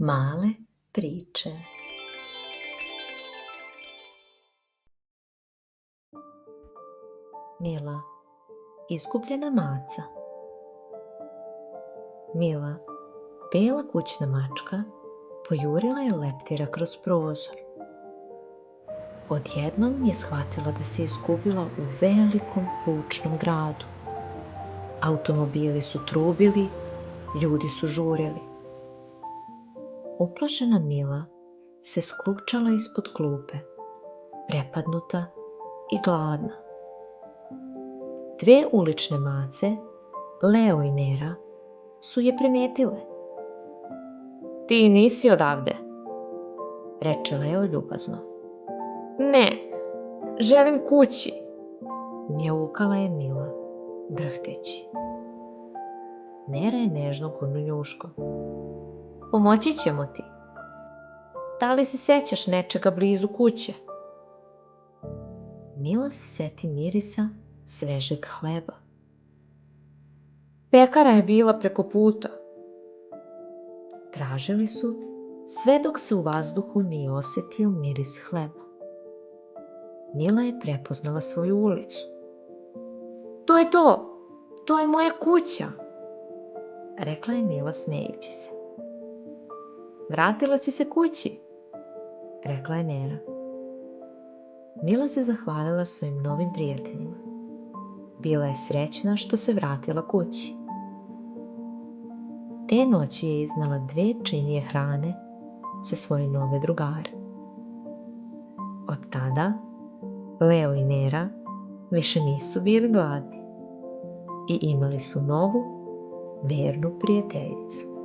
Male priče. Mila, izgubljena maca. Mila, bela kućna mačka, pojurila je leptira kroz prozor. Odjednom je shvatila da se izgubila u velikom bučnom gradu. Automobili su trubili, ljudi su žurili. Uplašena Mila se skukčala ispod klupe, prepadnuta i gladna. Dve ulične mace, Leo i Nera, su je primijetile. "Ti nisi odavde," reče Leo ljubazno. "Ne, želim kući," mjaukala je Mila, drhteći. Nera je nežno gurnu njuškom. "Pomoći ćemo ti. Da li se sećaš nečega blizu kuće?" Mila se seti mirisa svežeg hleba. "Pekara je bila preko puta." Tražili su sve dok se u vazduhu nije osjetio miris hleba. Mila je prepoznala svoju ulicu. To je moja kuća," rekla je Mila smejući se. "Vratila si se kući," rekla je Nera. Mila se zahvalila svojim novim prijateljima. Bila je srećna što se vratila kući. Te noći je iznala 2 činije hrane za svoje nove drugare. Od tada Leo i Nera više nisu bili gladni i imali su novu, vernu prijateljicu.